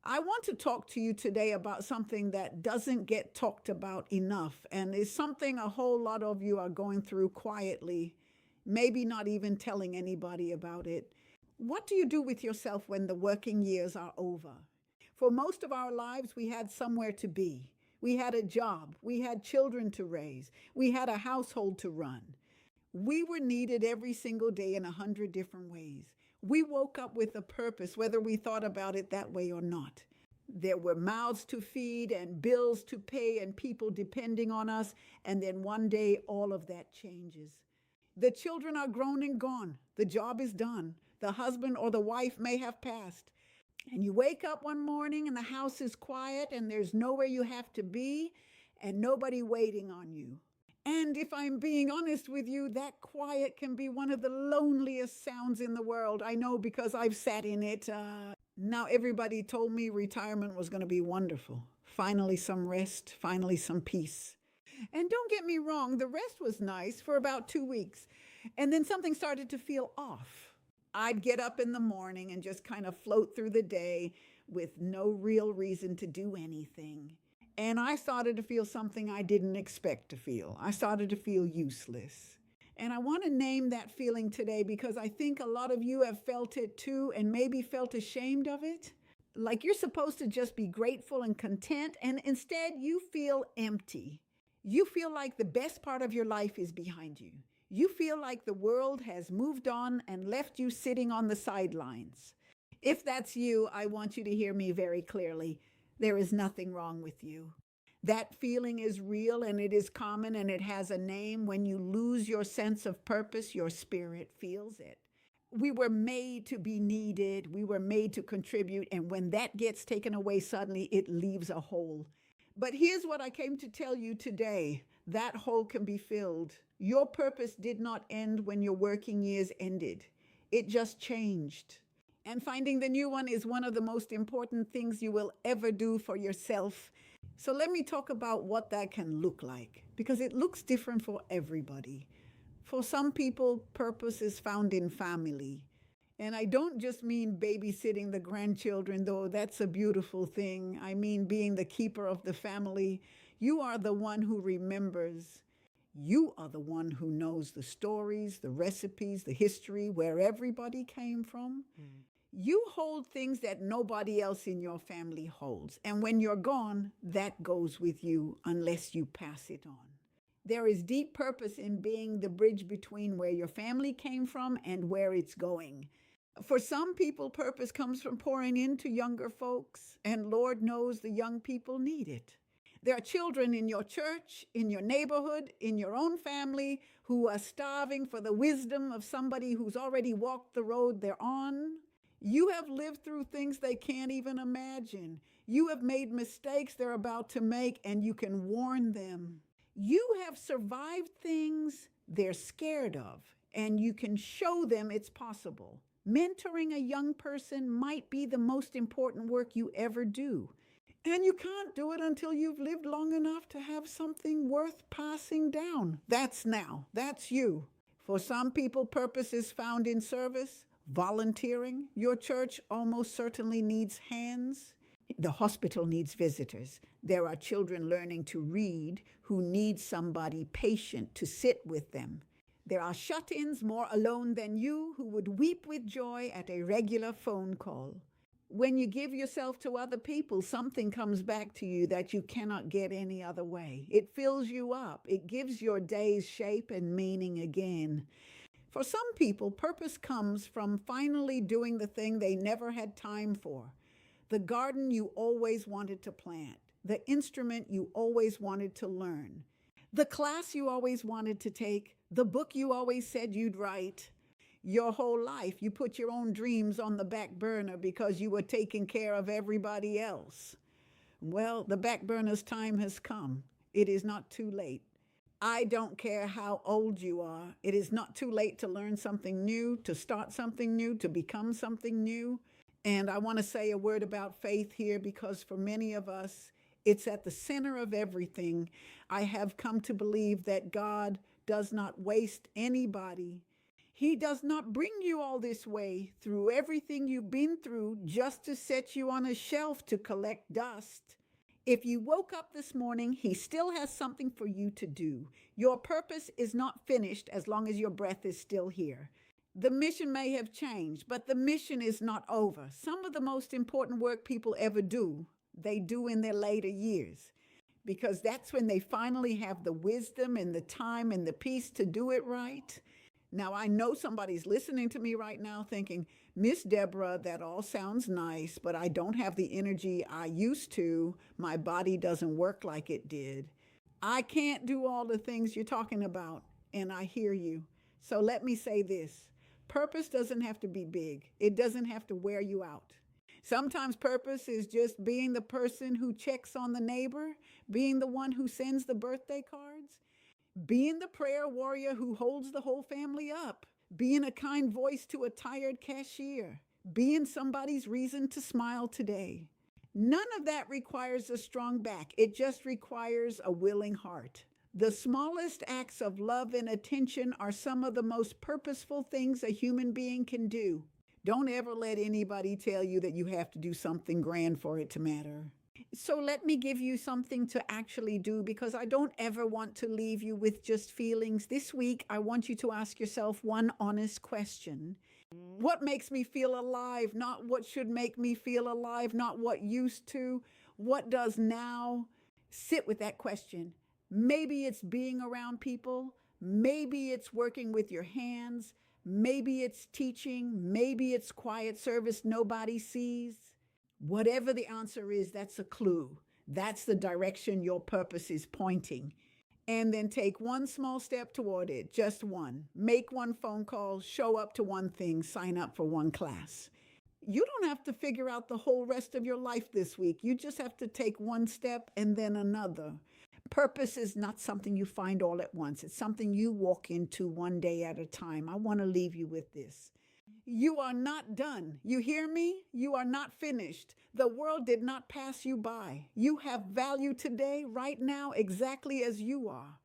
I want to talk to you today about something that doesn't get talked about enough and is something a whole lot of you are going through quietly, maybe not even telling anybody about it. What do you do with yourself when the working years are over? For most of our lives, we had somewhere to be. We had a job. We had children to raise. We had a household to run. We were needed every single day in 100 different ways. We woke up with a purpose, whether we thought about it that way or not. There were mouths to feed and bills to pay and people depending on us. And then one day, all of that changes. The children are grown and gone. The job is done. The husband or the wife may have passed. And you wake up one morning and the house is quiet and there's nowhere you have to be and nobody waiting on you. And if I'm being honest with you, that quiet can be one of the loneliest sounds in the world. I know because I've sat in it. Now everybody told me retirement was going to be wonderful. Finally some rest, finally some peace. And don't get me wrong, the rest was nice for about 2 weeks. And then something started to feel off. I'd get up in the morning and just kind of float through the day with no real reason to do anything. And I started to feel something I didn't expect to feel. I started to feel useless. And I want to name that feeling today because I think a lot of you have felt it too and maybe felt ashamed of it. Like you're supposed to just be grateful and content, and instead you feel empty. You feel like the best part of your life is behind you. You feel like the world has moved on and left you sitting on the sidelines. If that's you, I want you to hear me very clearly. There is nothing wrong with you. That feeling is real and it is common and it has a name. When you lose your sense of purpose, your spirit feels it. We were made to be needed. We were made to contribute. And when that gets taken away suddenly, it leaves a hole. But here's what I came to tell you today. That hole can be filled. Your purpose did not end when your working years ended. It just changed. And finding the new one is one of the most important things you will ever do for yourself. So let me talk about what that can look like, because it looks different for everybody. For some people, purpose is found in family. And I don't just mean babysitting the grandchildren, though that's a beautiful thing. I mean being the keeper of the family. You are the one who remembers. You are the one who knows the stories, the recipes, the history, where everybody came from. You hold things that nobody else in your family holds. And when you're gone, that goes with you unless you pass it on. There is deep purpose in being the bridge between where your family came from and where it's going. For some people, purpose comes from pouring into younger folks, and Lord knows the young people need it. There are children in your church, in your neighborhood, in your own family who are starving for the wisdom of somebody who's already walked the road they're on. You have lived through things they can't even imagine. You have made mistakes they're about to make, and you can warn them. You have survived things they're scared of, and you can show them it's possible. Mentoring a young person might be the most important work you ever do. And you can't do it until you've lived long enough to have something worth passing down. That's now. That's you. For some people, purpose is found in service. Volunteering. Your church almost certainly needs hands. The hospital needs visitors. There are children learning to read who need somebody patient to sit with them. There are shut-ins more alone than you who would weep with joy at a regular phone call. When you give yourself to other people, something comes back to you that you cannot get any other way. It fills you up. It gives your days shape and meaning again. For some people, purpose comes from finally doing the thing they never had time for. The garden you always wanted to plant. The instrument you always wanted to learn. The class you always wanted to take. The book you always said you'd write. Your whole life, you put your own dreams on the back burner because you were taking care of everybody else. Well, the back burner's time has come. It is not too late. I don't care how old you are. It is not too late to learn something new, to start something new, to become something new. And I want to say a word about faith here because for many of us, it's at the center of everything. I have come to believe that God does not waste anybody. He does not bring you all this way through everything you've been through just to set you on a shelf to collect dust. If you woke up this morning, he still has something for you to do. Your purpose is not finished as long as your breath is still here. The mission may have changed, but the mission is not over. Some of the most important work people ever do, they do in their later years, because that's when they finally have the wisdom and the time and the peace to do it right. Now, I know somebody's listening to me right now thinking, Miss Deborah, that all sounds nice, but I don't have the energy I used to. My body doesn't work like it did. I can't do all the things you're talking about, and I hear you. So let me say this. Purpose doesn't have to be big. It doesn't have to wear you out. Sometimes purpose is just being the person who checks on the neighbor, being the one who sends the birthday cards, being the prayer warrior who holds the whole family up, being a kind voice to a tired cashier, being somebody's reason to smile today. None of that requires a strong back. It just requires a willing heart. The smallest acts of love and attention are some of the most purposeful things a human being can do. Don't ever let anybody tell you that you have to do something grand for it to matter. So let me give you something to actually do, because I don't ever want to leave you with just feelings. This week, I want you to ask yourself one honest question. What makes me feel alive? Not what should make me feel alive, not what used to. What does now? Sit with that question. Maybe it's being around people. Maybe it's working with your hands. Maybe it's teaching. Maybe it's quiet service nobody sees. Whatever the answer is, that's a clue. That's the direction your purpose is pointing. And then take one small step toward it, just one. Make one phone call, show up to one thing, sign up for one class. You don't have to figure out the whole rest of your life this week. You just have to take one step and then another. Purpose is not something you find all at once. It's something you walk into one day at a time. I want to leave you with this. You are not done. You hear me? You are not finished. The world did not pass you by. You have value today, right now, exactly as you are.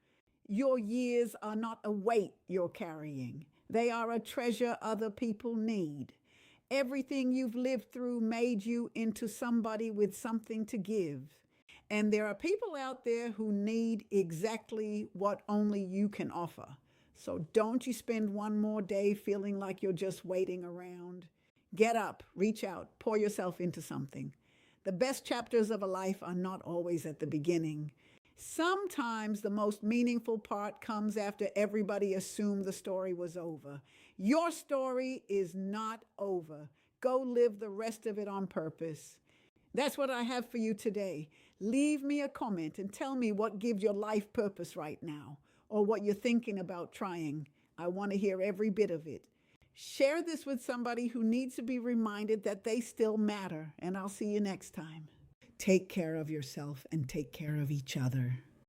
Your years are not a weight you're carrying. They are a treasure other people need. Everything you've lived through made you into somebody with something to give. And there are people out there who need exactly what only you can offer. So don't you spend one more day feeling like you're just waiting around. Get up, reach out, pour yourself into something. The best chapters of a life are not always at the beginning. Sometimes the most meaningful part comes after everybody assumed the story was over. Your story is not over. Go live the rest of it on purpose. That's what I have for you today. Leave me a comment and tell me what gives your life purpose right now, or what you're thinking about trying. I want to hear every bit of it. Share this with somebody who needs to be reminded that they still matter, and I'll see you next time. Take care of yourself and take care of each other.